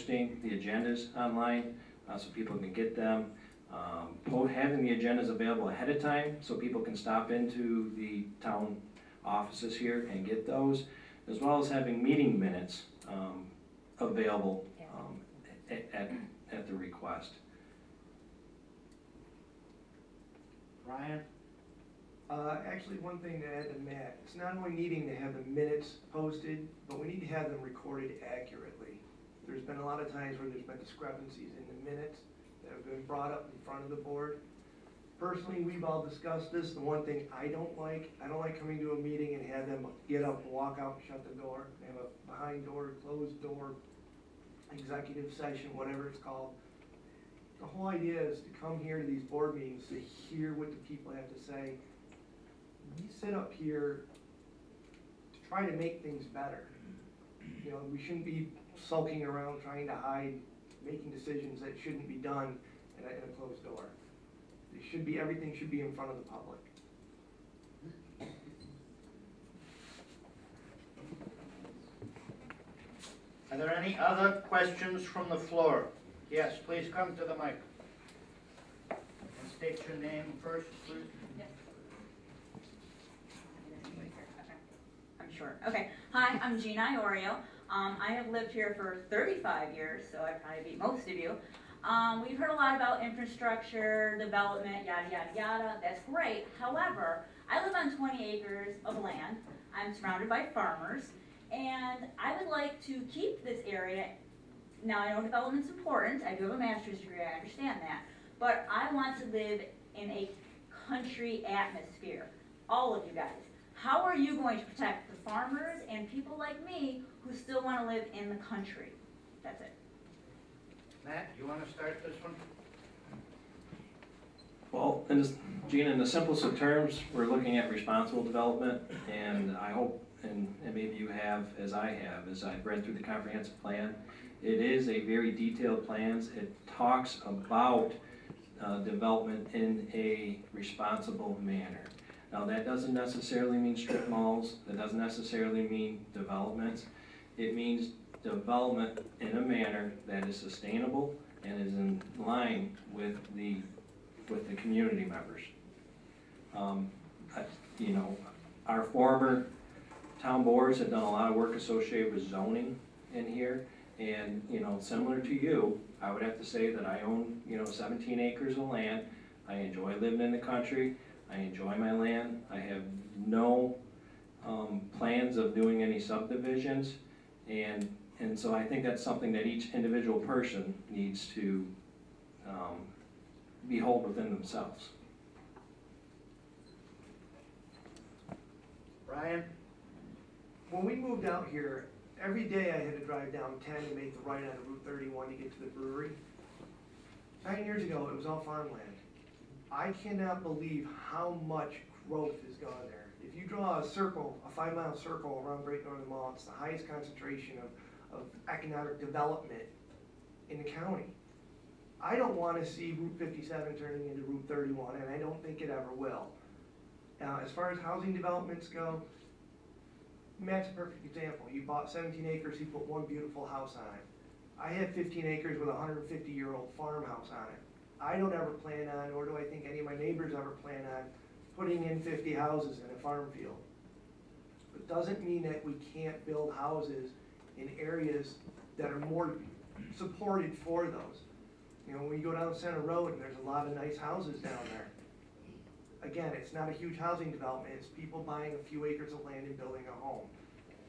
posting the agendas online so people can get them. Having the agendas available ahead of time so people can stop into the town offices here and get those, as well as having meeting minutes available at the request. Ryan? Actually, one thing to add to Matt, it's not only needing to have the minutes posted, but we need to have them recorded accurately. There's been a lot of times where there's been discrepancies in the minutes that have been brought up in front of the board. Personally, we've all discussed this. The one thing I don't like coming to a meeting and have them get up and walk out and shut the door. They have a behind door, closed door, executive session, whatever it's called. The whole idea is to come here to these board meetings to hear what the people have to say. We sit up here to try to make things better. You know, we shouldn't be sulking around trying to hide, making decisions that shouldn't be done in a closed door. Everything should be in front of the public. Are there any other questions from the floor? Yes, please come to the mic. And state your name first, please. Yes. I'm short. Okay. Hi, I'm Gina Iorio. I have lived here for 35 years, so I probably beat most of you. We've heard a lot about infrastructure, development, yada, yada, yada. That's great. However, I live on 20 acres of land. I'm surrounded by farmers, and I would like to keep this area. Now, I know development's important. I do have a master's degree. I understand that. But I want to live in a country atmosphere. All of you guys. How are you going to protect the farmers and people like me who still want to live in the country? That's it. Matt, you want to start this one? Well, Gina, in the simplest of terms, we're looking at responsible development, and I hope, and maybe you have, as I have, as I've read through the comprehensive plan, it is a very detailed plan. It talks about development in a responsible manner. Now, that doesn't necessarily mean strip malls. That doesn't necessarily mean developments. It means development in a manner that is sustainable and is in line with the community members. You know, our former town boards have done a lot of work associated with zoning in here, and you know, similar to you, I would have to say that I own 17 acres of land. I enjoy living in the country. I enjoy my land. I have no plans of doing any subdivisions, and so I think that's something that each individual person needs to behold within themselves. Brian? When we moved out here, every day I had to drive down 10 and make the right on Route 31 to get to the brewery. 9 years ago, it was all farmland. I cannot believe how much growth has gone there. If you draw a circle, a 5-mile circle around Great Northern Mall, it's the highest concentration of economic development in the county. I don't want to see Route 57 turning into Route 31, and I don't think it ever will. Now, as far as housing developments go, Matt's a perfect example. You bought 17 acres, he put one beautiful house on it. I have 15 acres with a 150-year-old farmhouse on it. I don't ever plan on, or do I think any of my neighbors ever plan on, putting in 50 houses in a farm field. It doesn't mean that we can't build houses in areas that are more supported for those. You know, when you go down Center Road, and there's a lot of nice houses down there. Again, it's not a huge housing development, it's people buying a few acres of land and building a home.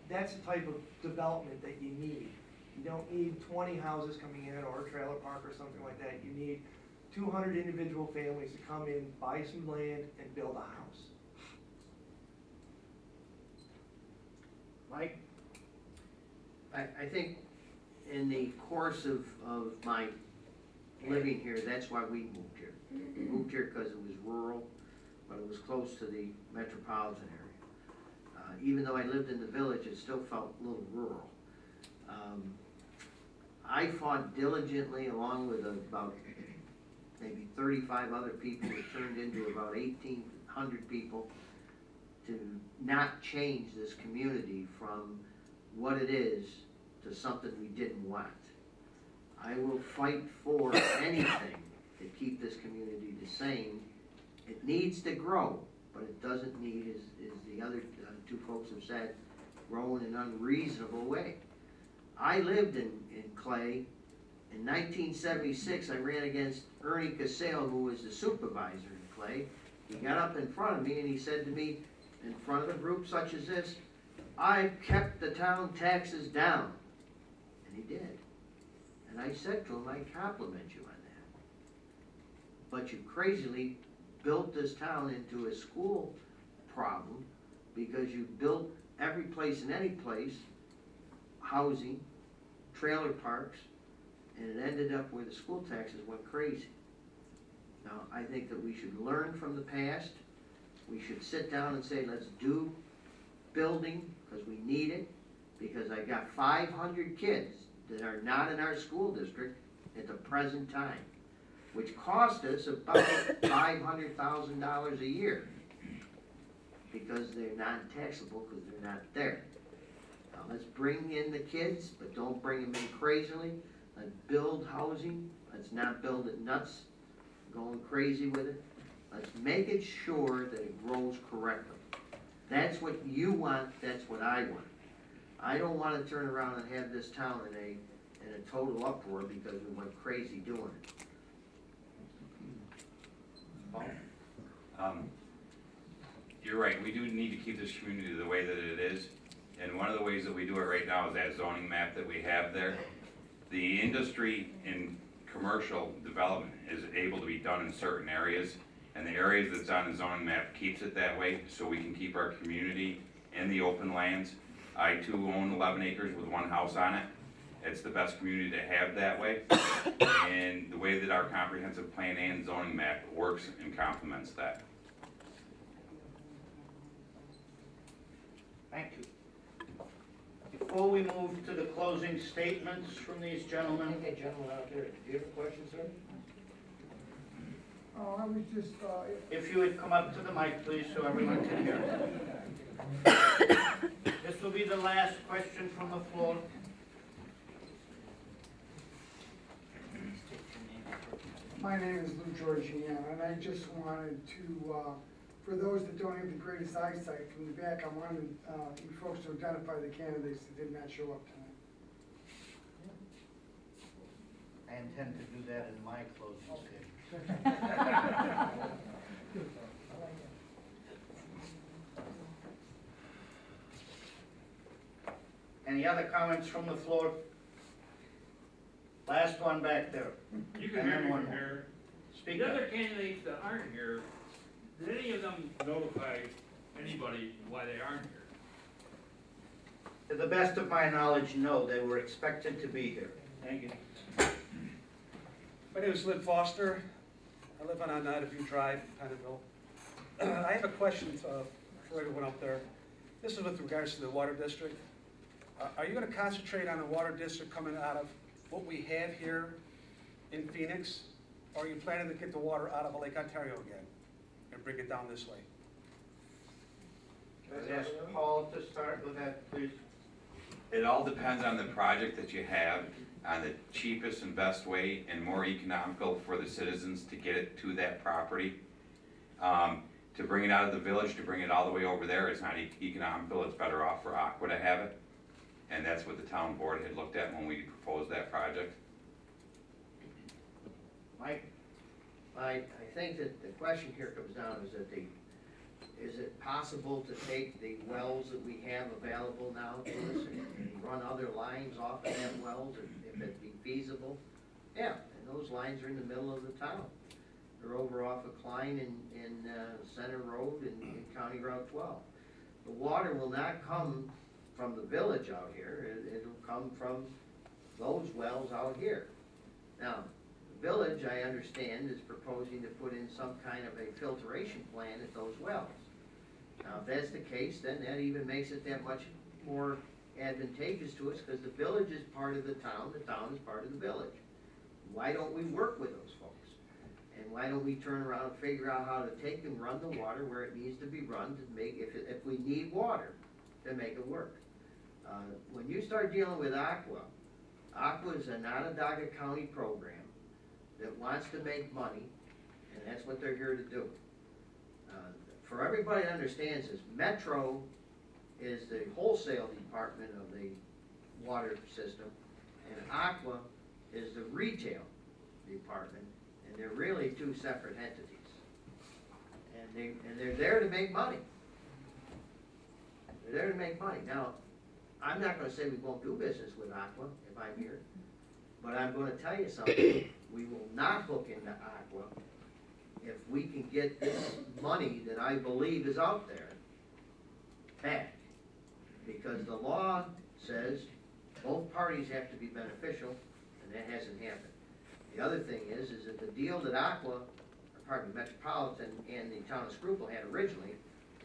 That's the type of development that you need. You don't need 20 houses coming in or a trailer park or something like that. You need 200 individual families to come in, buy some land, and build a house. Mike? I think in the course of my living here, that's why we moved here. We moved here because it was rural, but it was close to the metropolitan area. Even though I lived in the village, it still felt a little rural. I fought diligently along with about maybe 35 other people. It turned into about 1,800 people to not change this community from what it is to something we didn't want. I will fight for anything to keep this community the same. It needs to grow, but it doesn't need, as the other two folks have said, grow in an unreasonable way. I lived in Clay. In 1976, I ran against Ernie Casale, who was the supervisor in Clay. He got up in front of me and he said to me, in front of a group such as this, "I've kept the town taxes down." And he did. And I said to him, "I compliment you on that. But you crazily built this town into a school problem because you built every place and any place, housing, trailer parks, and it ended up where the school taxes went crazy." Now, I think that we should learn from the past. We should sit down and say, let's do building, because we need it, because I got 500 kids that are not in our school district at the present time, which cost us about $500,000 a year, because they're non-taxable, because they're not there. Now, let's bring in the kids, but don't bring them in crazily. Let's build housing. Let's not build it nuts, going crazy with it. Let's make it sure that it grows correctly. That's what you want, that's what I want. I don't want to turn around and have this town in a total uproar because we went crazy doing it. You're right, we do need to keep this community the way that it is. And one of the ways that we do it right now is that zoning map that we have there. The industry in commercial development is able to be done in certain areas, and the areas that's on the zoning map keeps it that way, so we can keep our community in the open lands. I too own 11 acres with one house on it. It's the best community to have that way, and the way that our comprehensive plan and zoning map works and complements that. Thank you. Before we move to the closing statements from these gentlemen, Hey, gentleman out there, do you have a question, sir? Oh, I was just, if you would come up to the mic, please, so everyone can hear. This will be the last question from the floor. my name is Lou Georgian, and I just wanted to, for those that don't have the greatest eyesight from the back, I wanted you folks to identify the candidates that did not show up tonight. I intend to do that in my closing statement. Any other comments from the floor? Last one back there. You can And hear then me one from more. here. Speak The up. other candidates that aren't here, did any of them notify anybody why they aren't here? To the best of my knowledge, no, they were expected to be here. Thank you. My name is Lynn Foster. I live on Oneida View Drive, Pentonville. I have a question for everyone up there. This is with regards to the water district. Are you going to concentrate on the water district coming out of what we have here in Phoenix? Or are you planning to get the water out of Lake Ontario again and bring it down this way? Let's ask Paul to start with that, please. It all depends on the project that you have, on the cheapest and best way and more economical for the citizens to get it to that property. To bring it out of the village, to bring it all the way over there, it's not economical. It's better off for Aqua to have it. And that's what the town board had looked at when we proposed that project. Mike? I think that the question here comes down is that is it possible to take the wells that we have available now to us and run other lines off of them wells, if it be feasible? Yeah, and those lines are in the middle of the town. They're over off of Klein in Center Road in County Route 12. The water will not come from the village out here, it'll come from those wells out here. Now, the village, I understand, is proposing to put in some kind of a filtration plant at those wells. Now, if that's the case, then that even makes it that much more advantageous to us, because the village is part of the town is part of the village. Why don't we work with those folks? And why don't we turn around and figure out how to take and run the water where it needs to be run to make, if we need water, to make it work. When you start dealing with Aqua, Aqua is an Onondaga County program that wants to make money, and that's what they're here to do. For everybody that understands this, Metro is the wholesale department of the water system, and Aqua is the retail department, and they're really two separate entities. And they're there to make money. They're there to make money. Now, I'm not gonna say we won't do business with Aqua if I'm here, but I'm gonna tell you something. We will not hook into Aqua if we can get this money that I believe is out there back. Because the law says both parties have to be beneficial, and that hasn't happened. The other thing is that the deal that Metropolitan and the town of Schroeppel had originally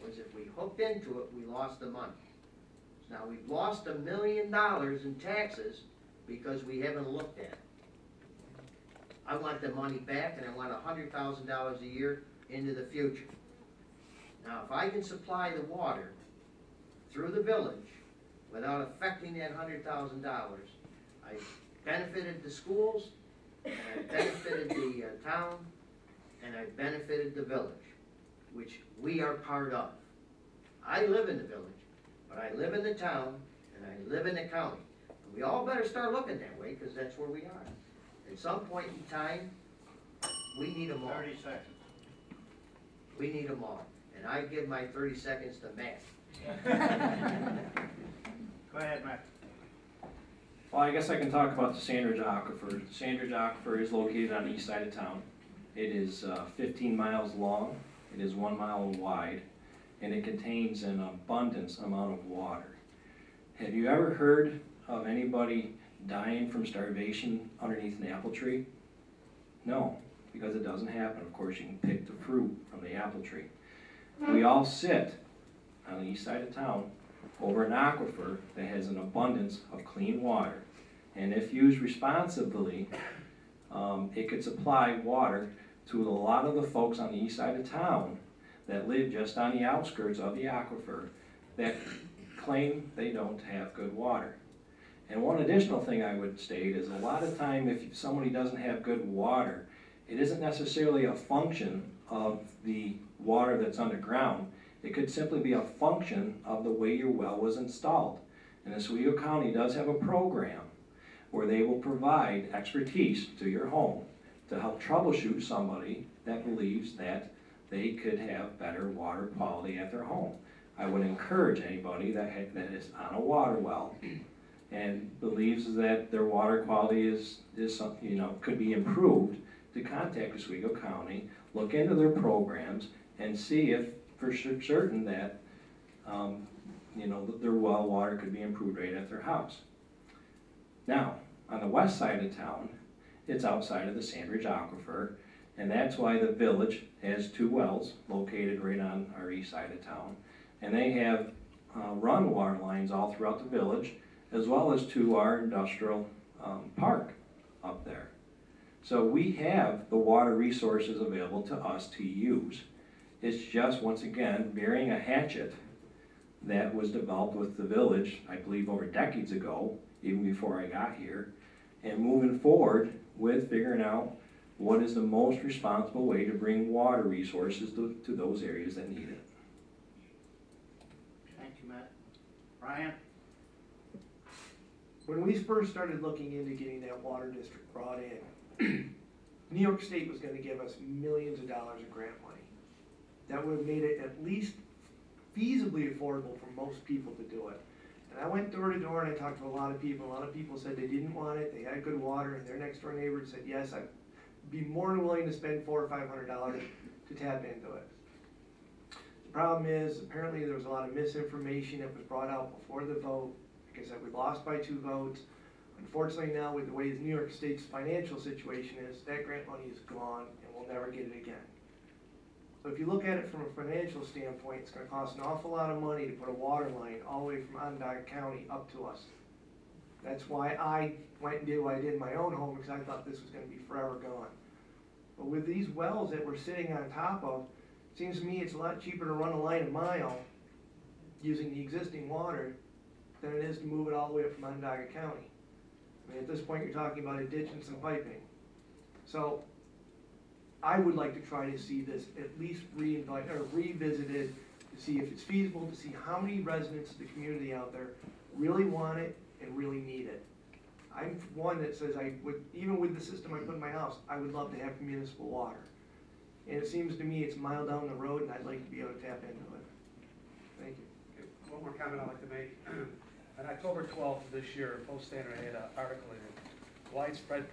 was if we hooked into it, we lost the money. Now, we've lost $1 million in taxes because we haven't looked at it. I want the money back, and I want $100,000 a year into the future. Now, if I can supply the water through the village without affecting that $100,000, I benefited the schools, and I benefited the town, and I benefited the village, which we are part of. I live in the village, but I live in the town, and I live in the county. And we all better start looking that way, because that's where we are. At some point in time, we need them all. 30 seconds. We need them all. And I give my 30 seconds to Matt. Go ahead, Matt. Well, I guess I can talk about the Sandridge Aquifer. The Sandridge Aquifer is located on the east side of town. It is 15 miles long, it is 1 mile wide, and it contains an abundance amount of water. Have you ever heard of anybody dying from starvation underneath an apple tree? No, because it doesn't happen. Of course, you can pick the fruit from the apple tree. We all sit on the east side of town over an aquifer that has an abundance of clean water. And if used responsibly, it could supply water to a lot of the folks on the east side of town that live just on the outskirts of the aquifer that claim they don't have good water. And one additional thing I would state is a lot of time if somebody doesn't have good water, it isn't necessarily a function of the water that's underground. It could simply be a function of the way your well was installed. And Oswego County does have a program where they will provide expertise to your home to help troubleshoot somebody that believes that they could have better water quality at their home. I would encourage anybody that is on a water well and believes that their water quality is could be improved to contact Oswego County, look into their programs, and see if for certain that their well water could be improved right at their house. Now, on the west side of town, it's outside of the Sandridge Aquifer, and that's why the village has 2 wells located right on our east side of town, and they have run water lines all throughout the village, as well as to our industrial park up there. So we have the water resources available to us to use. It's just, once again, burying a hatchet that was developed with the village, I believe over decades ago, even before I got here, and moving forward with figuring out what is the most responsible way to bring water resources to those areas that need it. Thank you, Matt. Ryan? When we first started looking into getting that water district brought in, New York State was gonna give us millions of dollars in grant money. That would have made it at least feasibly affordable for most people to do it. And I went door to door and I talked to a lot of people. A lot of people said they didn't want it, they had good water, and their next door neighbor said, yes, I'd be more than willing to spend $400 or $500 to tap into it. The problem is, apparently there was a lot of misinformation that was brought out before the vote. Like I said, we lost by 2 votes. Unfortunately now, with the way New York State's financial situation is, that grant money is gone and we'll never get it again. So if you look at it from a financial standpoint, it's gonna cost an awful lot of money to put a water line all the way from Onondaga County up to us. That's why I went and did what I did in my own home, because I thought this was gonna be forever gone. But with these wells that we're sitting on top of, it seems to me it's a lot cheaper to run a line a mile using the existing water than it is to move it all the way up from Onondaga County. I mean, at this point, you're talking about a ditch and some piping. So I would like to try to see this at least revisited, to see if it's feasible, to see how many residents of the community out there really want it and really need it. I'm one that says I would, even with the system I put in my house, I would love to have municipal water. And it seems to me it's a mile down the road, and I'd like to be able to tap into it. Thank you. Okay, one more comment I'd like to make. On October 12th of this year, Post Standard had an article in it, Widespread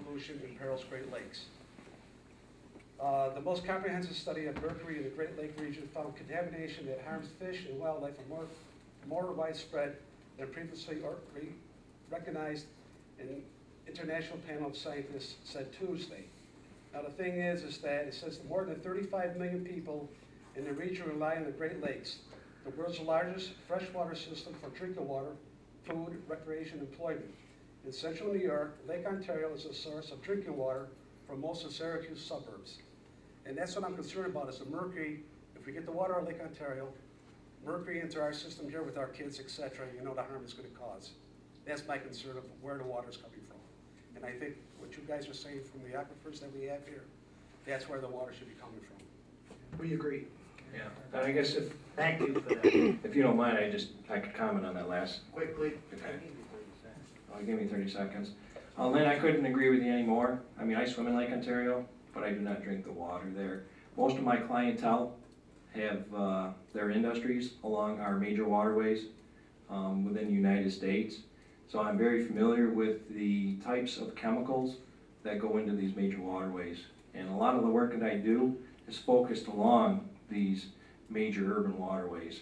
Pollution Imperils Great Lakes. The most comprehensive study of mercury in the Great Lake region found contamination that harms fish and wildlife are more widespread than previously recognized, an international panel of scientists said Tuesday. Now the thing is that it says that more than 35 million people in the region rely on the Great Lakes, the world's largest freshwater system for drinking water, food, recreation, and employment. In central New York, Lake Ontario is a source of drinking water for most of Syracuse suburbs. And that's what I'm concerned about, is the mercury. If we get the water out of Lake Ontario, mercury into our system here with our kids, etc., you know the harm it's going to cause. That's my concern of where the water's coming from. And I think what you guys are saying from the aquifers that we have here, that's where the water should be coming from. We agree. Yeah, and I guess if, Thank you for that. if you don't mind, I could comment on that last. Quickly. Okay. Give me 30 seconds. Lynn, I couldn't agree with you anymore. I mean, I swim in Lake Ontario, but I do not drink the water there. Most of my clientele have their industries along our major waterways within the United States. So I'm very familiar with the types of chemicals that go into these major waterways. And a lot of the work that I do is focused along these major urban waterways.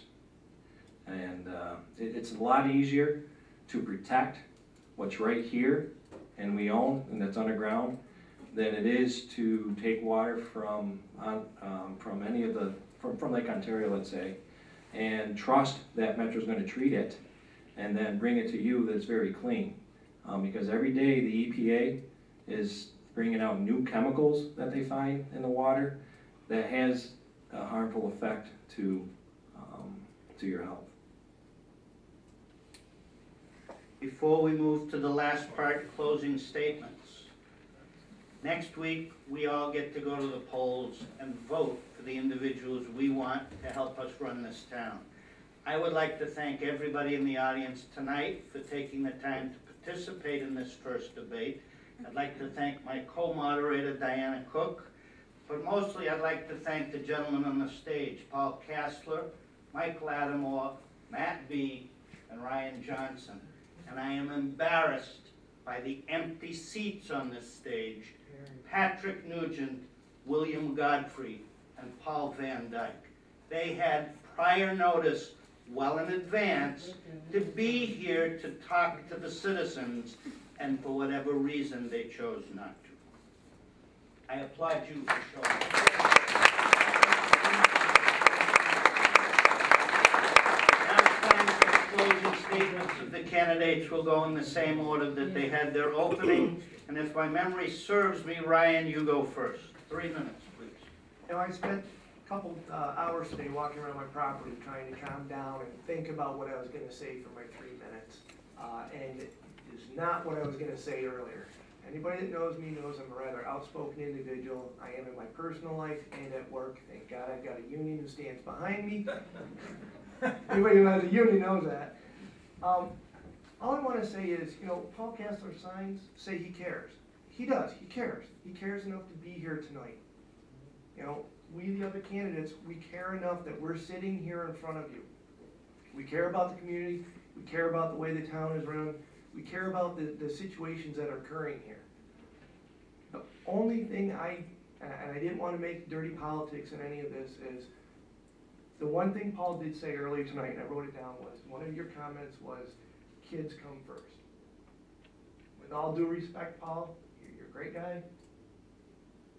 And it's a lot easier to protect what's right here and we own and that's underground than it is to take water from any of the, from Lake Ontario, let's say, and trust that Metro's going to treat it and then bring it to you that's very clean. Because every day the EPA is bringing out new chemicals that they find in the water that has a harmful effect to your health. Before we move to the last part, closing statements. Next week, we all get to go to the polls and vote for the individuals we want to help us run this town. I would like to thank everybody in the audience tonight for taking the time to participate in this first debate. I'd like to thank my co-moderator, Diana Cook, but mostly I'd like to thank the gentlemen on the stage, Paul Kastler, Mike Lattimore, Matt B., and Ryan Johnson. And I am embarrassed by the empty seats on this stage, Patrick Nugent, William Godfrey, and Paul Van Dyke. They had prior notice well in advance to be here to talk to the citizens, and for whatever reason they chose not to. I applaud you for showing up. Closing statements of the candidates will go in the same order that they had their opening. And if my memory serves me, Ryan, you go first. 3 minutes, please. You know, I spent a couple hours today walking around my property trying to calm down and think about what I was going to say for my 3 minutes. And it is not what I was going to say earlier. Anybody that knows me knows I'm a rather outspoken individual. I am in my personal life and at work. Thank God I've got a union who stands behind me. Anybody who has a union knows that. All I want to say is, you know, Paul Kastler's signs say he cares. He does. He cares. He cares enough to be here tonight. You know, we the other candidates, we care enough that we're sitting here in front of you. We care about the community. We care about the way the town is run. We care about the situations that are occurring here. The only thing and I didn't want to make dirty politics in any of this, is the one thing Paul did say earlier tonight, and I wrote it down, was one of your comments was, kids come first. With all due respect, Paul, you're a great guy,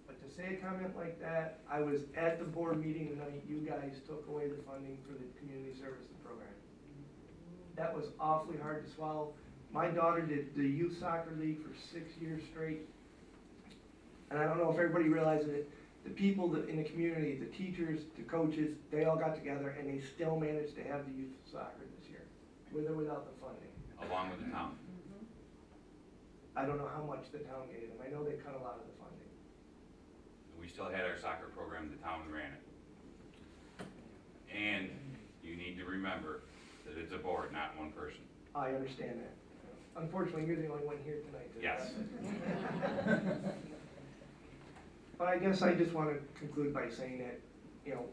but to say a comment like that, I was at the board meeting the night you guys took away the funding for the community services program. That was awfully hard to swallow. My daughter did the youth soccer league for 6 years straight, and I don't know if everybody realizes it. The people in the community, the teachers, the coaches, they all got together and they still managed to have the youth soccer this year, with or without the funding. Along with the town. I don't know how much the town gave them. I know they cut a lot of the funding. We still had our soccer program, the town ran it. And you need to remember that it's a board, not one person. I understand that. Unfortunately, you're the only one here tonight to Yes. address it. But I guess I just want to conclude by saying that, you know,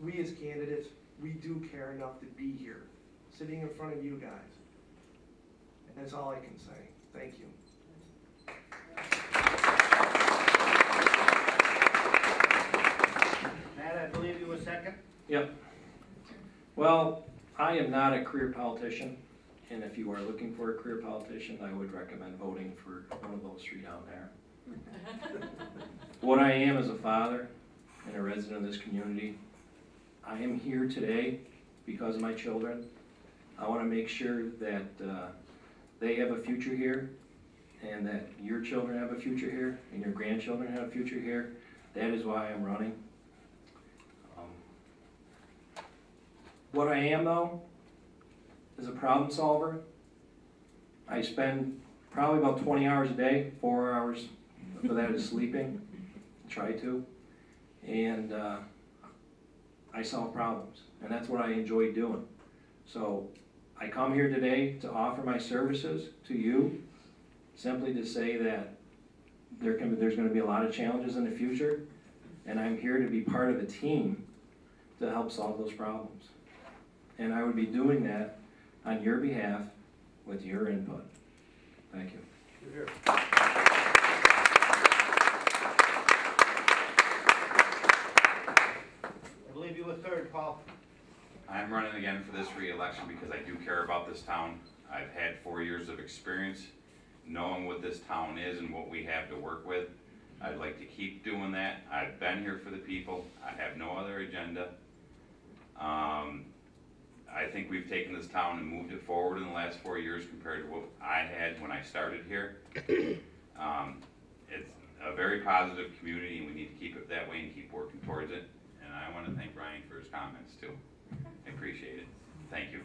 we as candidates, we do care enough to be here, sitting in front of you guys. And that's all I can say. Thank you. Matt, I believe you were second? Yep. Well, I am not a career politician, and if you are looking for a career politician, I would recommend voting for one of those three down there. What I am is a father and a resident of this community. I am here today because of my children. I want to make sure that they have a future here, and that your children have a future here, and your grandchildren have a future here. That is why I'm running. What I am, though, is a problem solver. I spend probably about 20 hours a day, 4 hours for that is sleeping, try to, and I solve problems, and that's what I enjoy doing. So I come here today to offer my services to you, simply to say that there's going to be a lot of challenges in the future, and I'm here to be part of a team to help solve those problems. And I would be doing that on your behalf with your input. Thank you. Here. I believe you were third, Paul. I'm running again for this re-election because I do care about this town. I've had 4 years of experience knowing what this town is and what we have to work with. I'd like to keep doing that. I've been here for the people. I have no other agenda. I think we've taken this town and moved it forward in the last 4 years compared to what I had when I started here. It's a very positive community, and we need to keep it that way and keep working towards it. And I want to thank Ryan for his comments too. I appreciate it. Thank you.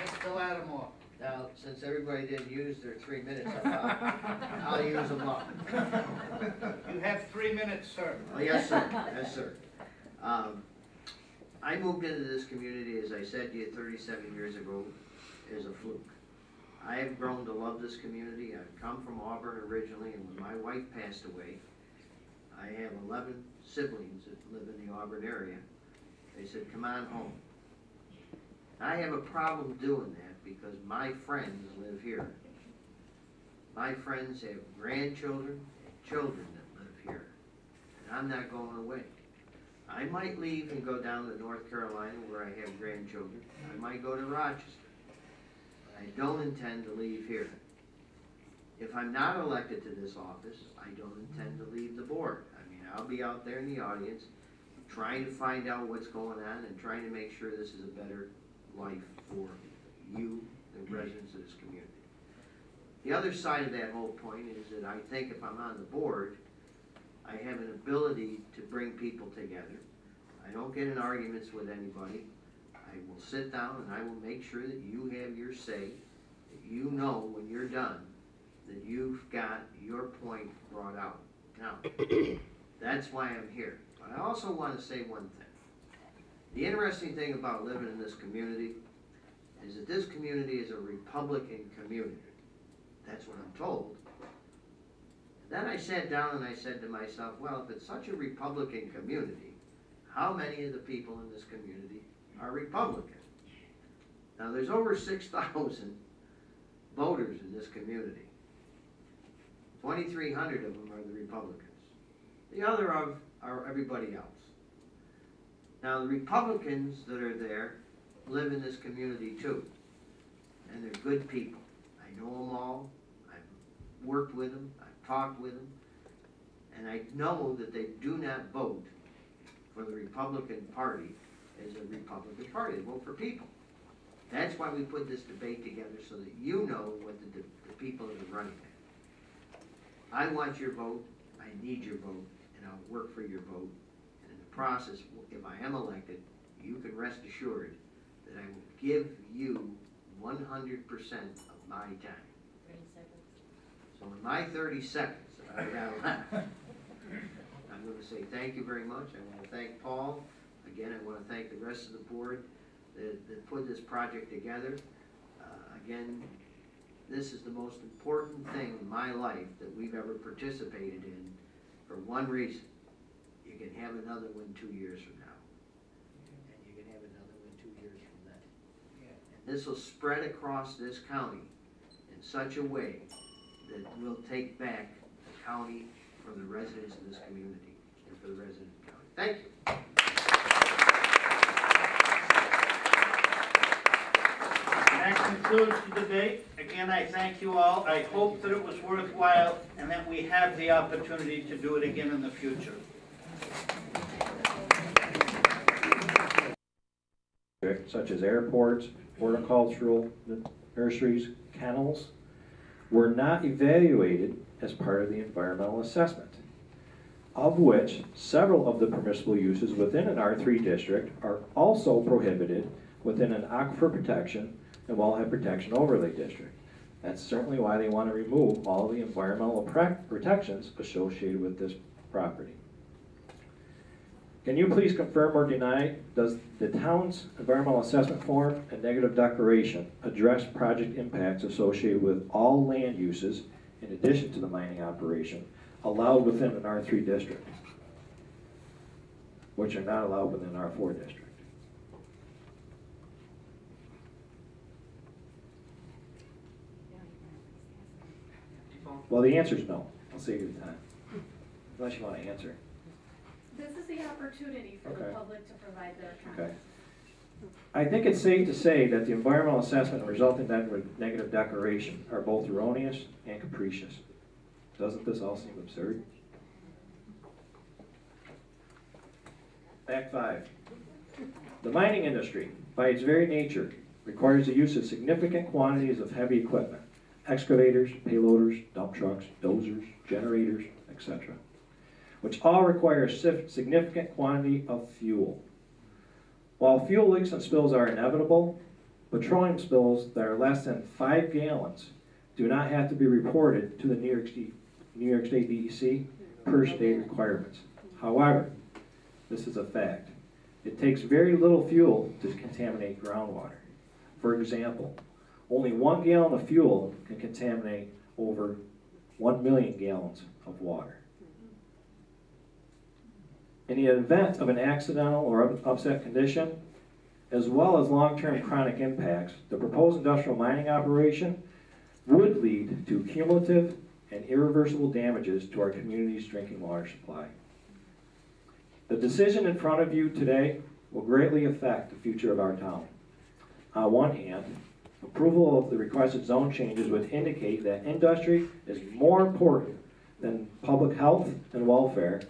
Mr. Lattimore. Now, since everybody didn't use their 3 minutes, I'll use them up. You have 3 minutes, sir. Oh, yes, sir. Yes, sir. I moved into this community, as I said to you 37 years ago, as a fluke. I have grown to love this community. I've come from Auburn originally, and when my wife passed away, I have 11 siblings that live in the Auburn area. They said, come on home. I have a problem doing that because my friends live here. My friends have grandchildren and children that live here, and I'm not going away. I might leave and go down to North Carolina where I have grandchildren. I might go to Rochester. But I don't intend to leave here. If I'm not elected to this office, I don't intend to leave the board. I mean, I'll be out there in the audience trying to find out what's going on and trying to make sure this is a better life for you, the residents of this community. The other side of that whole point is that I think if I'm on the board, I have an ability to bring people together. I don't get in arguments with anybody. I will sit down and I will make sure that you have your say, that you know when you're done that you've got your point brought out. Now, that's why I'm here. But I also want to say one thing. The interesting thing about living in this community is that this community is a Republican community. That's what I'm told. Then I sat down and I said to myself, well, if it's such a Republican community, how many of the people in this community are Republican? Now, there's over 6,000 voters in this community. 2,300 of them are the Republicans. The other are everybody else. Now, the Republicans that are there live in this community too, and they're good people. I know them all. I've worked with them. I've talked with them. And I know that they do not vote for the Republican Party as a Republican Party. They vote for people. That's why we put this debate together, so that you know what the people that are running it. I want your vote. I need your vote, and I'll work for your vote. And in the process, if I am elected, you can rest assured that I will give you 100% of my time. So in my 30 seconds, I got left, I'm going to say thank you very much. I want to thank Paul. Again, I want to thank the rest of the board that put this project together. Again, this is the most important thing in my life that we've ever participated in for one reason. You can have another one 2 years from now. And you can have another one 2 years from then. And this will spread across this county in such a way that we'll take back the county for the residents of this community and for the residents of the county. Thank you. That concludes the debate. Again, I thank you all. I hope that it was worthwhile and that we have the opportunity to do it again in the future. Such as airports, horticultural nurseries, kennels, were not evaluated as part of the environmental assessment, of which several of the permissible uses within an R3 district are also prohibited within an aquifer protection and wellhead protection overlay district. That's certainly why they want to remove all the environmental protections associated with this property. Can you please confirm or deny, does the town's environmental assessment form and negative declaration address project impacts associated with all land uses in addition to the mining operation allowed within an R3 district, which are not allowed within an R4 district? Well, the answer is no. I'll save you the time, unless you want to answer. This is the opportunity for the public to provide their comments. Okay. I think it's safe to say that the environmental assessment and resulting negative declaration are both erroneous and capricious. Doesn't this all seem absurd? Fact 5. The mining industry, by its very nature, requires the use of significant quantities of heavy equipment: excavators, payloaders, dump trucks, dozers, generators, etc., which all require a significant quantity of fuel. While fuel leaks and spills are inevitable, petroleum spills that are less than 5 gallons do not have to be reported to the New York State DEC per state requirements. However, this is a fact. It takes very little fuel to contaminate groundwater. For example, only 1 gallon of fuel can contaminate over 1 million gallons of water. In the event of an accidental or upset condition, as well as long-term chronic impacts, the proposed industrial mining operation would lead to cumulative and irreversible damages to our community's drinking water supply. The decision in front of you today will greatly affect the future of our town. On one hand, approval of the requested zone changes would indicate that industry is more important than public health and welfare,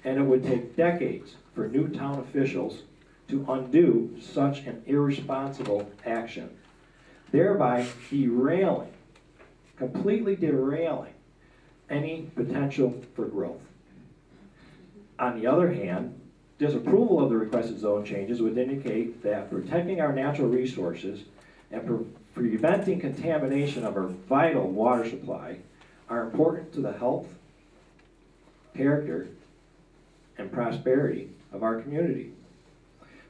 and it would take decades for new town officials to undo such an irresponsible action, thereby derailing, completely derailing any potential for growth. On the other hand, disapproval of the requested zone changes would indicate that protecting our natural resources and preventing contamination of our vital water supply are important to the health, character, and prosperity of our community.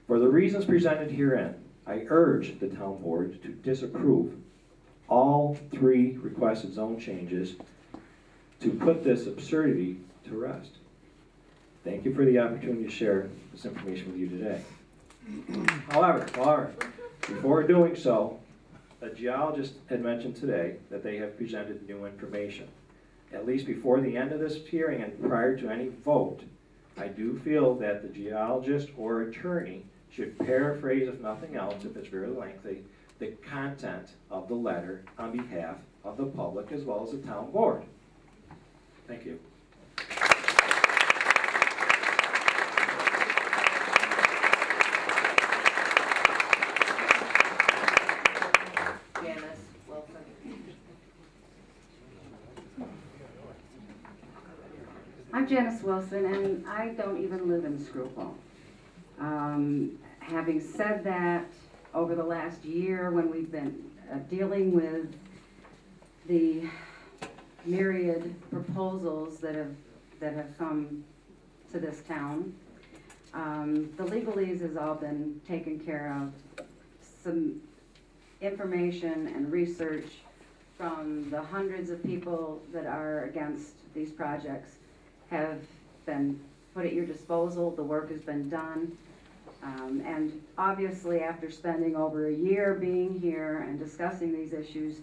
For the reasons presented herein, I urge the town board to disapprove all 3 requested zone changes to put this absurdity to rest. Thank you for the opportunity to share this information with you today. However, before doing so, a geologist had mentioned today that they have presented new information. At least before the end of this hearing and prior to any vote, I do feel that the geologist or attorney should paraphrase, if nothing else, if it's very lengthy, the content of the letter on behalf of the public as well as the town board. Thank you. Janice Wilson. I'm Janice Wilson, and I don't even live in Schroeppel. Having said that, over the last year when we've been dealing with the myriad proposals that have come to this town. The legalese has all been taken care of. Some information and research from the hundreds of people that are against these projects have been put at your disposal. The work has been done. And obviously, after spending over a year being here and discussing these issues,